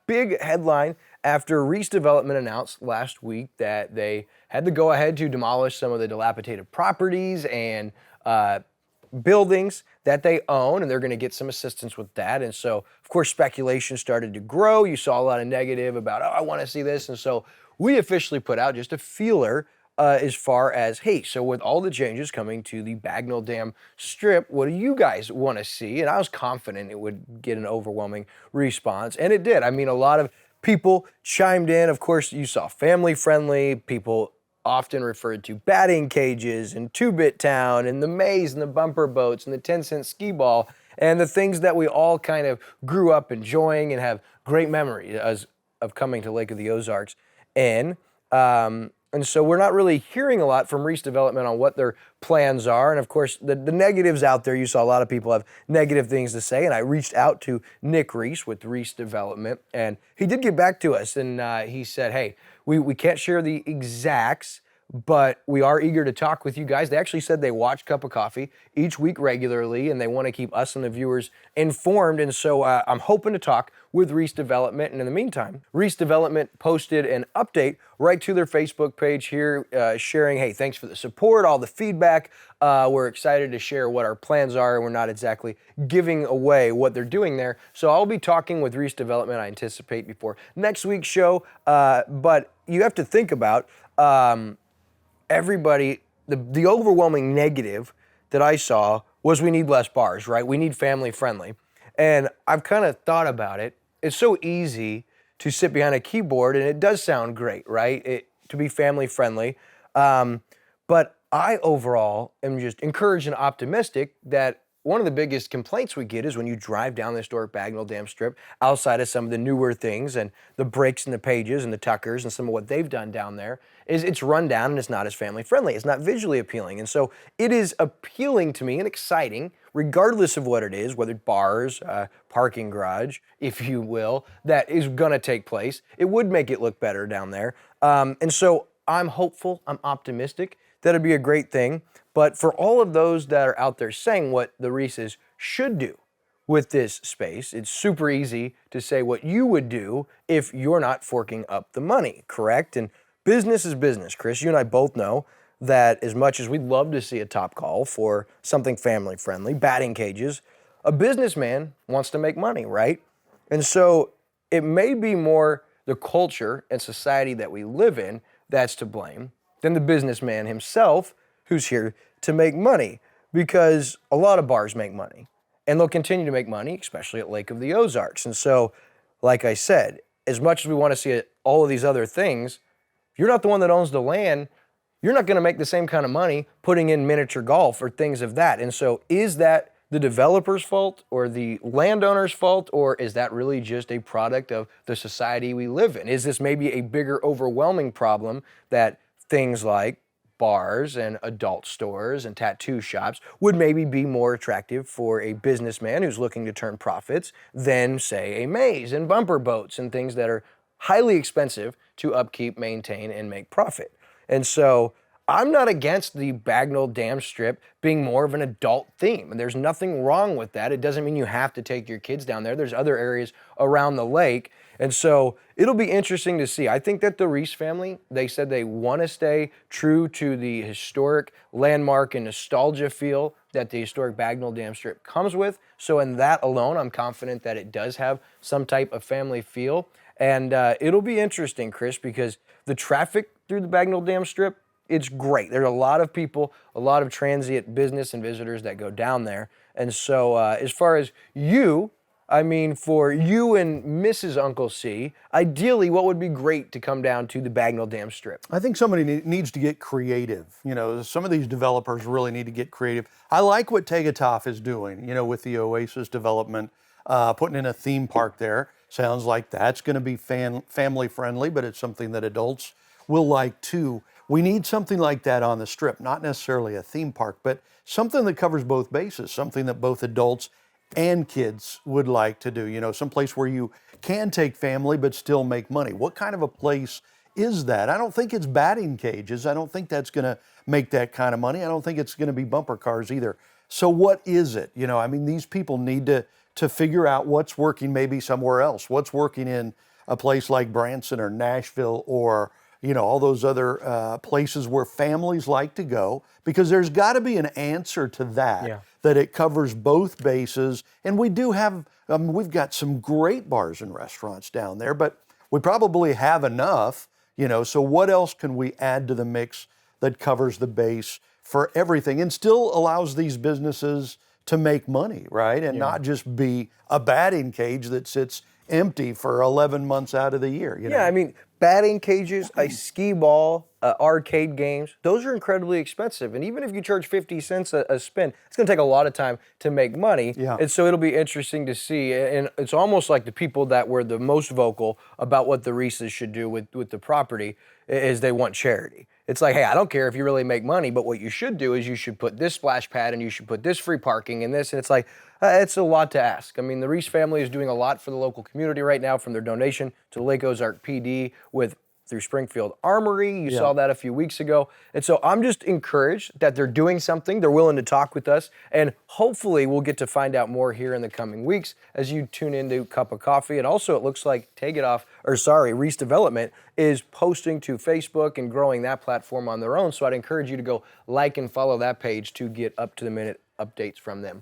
big headline after Reese Development announced last week that they had the go-ahead to demolish some of the dilapidated properties and buildings that they own, and they're going to get some assistance with that. And so, of course, speculation started to grow. You saw a lot of negative about, oh, I want to see this. And so we officially put out just a feeler as far as, hey, so with all the changes coming to the Bagnell Dam Strip, what do you guys want to see? And I was confident it would get an overwhelming response, and it did. I mean, a lot of people chimed in. Of course, you saw family-friendly. People often referred to batting cages and two-bit town and the maze and the bumper boats and the 10-cent skee ball and the things that we all kind of grew up enjoying and have great memories of coming to Lake of the Ozarks in. And so we're not really hearing a lot from Reese Development on what their plans are. And of course, the negatives out there, you saw a lot of people have negative things to say. And I reached out to Nick Reese with Reese Development, and he did get back to us. And he said, hey, we can't share the exacts, but we are eager to talk with you guys. They actually said they watch Cup of Coffee each week regularly, and they want to keep us and the viewers informed. And so I'm hoping to talk with Reese Development. And in the meantime, Reese Development posted an update right to their Facebook page here, sharing, hey, thanks for the support, all the feedback. We're excited to share what our plans are, and we're not exactly giving away what they're doing there. So I'll be talking with Reese Development, I anticipate, before next week's show. But you have to think about everybody, the overwhelming negative that I saw was we need less bars, right? We need family friendly. And I've kind of thought about it. It's so easy to sit behind a keyboard, and it does sound great, right? To be family friendly. But I overall am just encouraged and optimistic that one of the biggest complaints we get is when you drive down the historic Bagnell Dam Strip, outside of some of the newer things and the breaks and the pages and the Tuckers and some of what they've done down there, is it's run down and it's not as family friendly. It's not visually appealing. And so it is appealing to me and exciting, regardless of what it is, whether bars, parking garage, if you will, that is gonna take place. It would make it look better down there. And so I'm hopeful, I'm optimistic that it'd be a great thing. But for all of those that are out there saying what the Reeses should do with this space, it's super easy to say what you would do if you're not forking up the money, correct? And business is business, Chris. You and I both know that as much as we'd love to see a top call for something family friendly, batting cages, a businessman wants to make money, right? And so it may be more the culture and society that we live in that's to blame than the businessman himself who's here to make money, because a lot of bars make money and they'll continue to make money, especially at Lake of the Ozarks. And so, like I said, as much as we want to see all of these other things, if you're not the one that owns the land, you're not going to make the same kind of money putting in miniature golf or things of that. And so is that the developer's fault or the landowner's fault, or is that really just a product of the society we live in? Is this maybe a bigger, overwhelming problem that things like bars and adult stores and tattoo shops would maybe be more attractive for a businessman who's looking to turn profits than, say, a maze and bumper boats and things that are highly expensive to upkeep, maintain, and make profit? And so I'm not against the Bagnell Dam Strip being more of an adult theme, and there's nothing wrong with that. It doesn't mean you have to take your kids down there. There's other areas around the lake. And so it'll be interesting to see. I think that the Reese family, they said they want to stay true to the historic landmark and nostalgia feel that the historic Bagnell Dam Strip comes with. So in that alone, I'm confident that it does have some type of family feel. And it'll be interesting, Chris, because the traffic through the Bagnell Dam Strip, it's great. There's a lot of people, a lot of transient business and visitors that go down there. And so as far as you, I mean, for you and Mrs. Uncle C, ideally, what would be great to come down to the Bagnell Dam Strip? I think somebody needs to get creative. You know, some of these developers really need to get creative. I like what Tegatov is doing, you know, with the Oasis development, putting in a theme park there. Sounds like that's going to be family friendly, but it's something that adults will like too. We need something like that on the Strip, not necessarily a theme park, but something that covers both bases, something that both adults and kids would like to do. You know, someplace where you can take family but still make money. What kind of a place is that? I don't think it's batting cages. I don't think that's going to make that kind of money. I don't think it's going to be bumper cars either. So what is it? You know, I mean, these people need to figure out what's working maybe somewhere else. What's working in a place like Branson or Nashville or all those other places where families like to go, because there's got to be an answer to that, Yeah. that it covers both bases. And we do have, we've got some great bars and restaurants down there, but we probably have enough, so what else can we add to the mix that covers the base for everything and still allows these businesses to make money, right? And not just be a batting cage that sits empty for 11 months out of the year. Yeah, I mean, batting cages, a skee ball, arcade games, those are incredibly expensive. And even if you charge 50 cents a spin, it's going to take a lot of time to make money. Yeah. And so it'll be interesting to see. And it's almost like the people that were the most vocal about what the Reese's should do with the property is they want charity. It's like, hey, I don't care if you really make money, but what you should do is you should put this splash pad and you should put this free parking and this. And it's like, it's a lot to ask. I mean, the Reese family is doing a lot for the local community right now, from their donation to Lake Ozark PD through Springfield Armory. You saw that a few weeks ago. And so I'm just encouraged that they're doing something. They're willing to talk with us. And hopefully we'll get to find out more here in the coming weeks as you tune into Cup of Coffee. And also it looks like Reese Development is posting to Facebook and growing that platform on their own. So I'd encourage you to go like and follow that page to get up to the minute updates from them.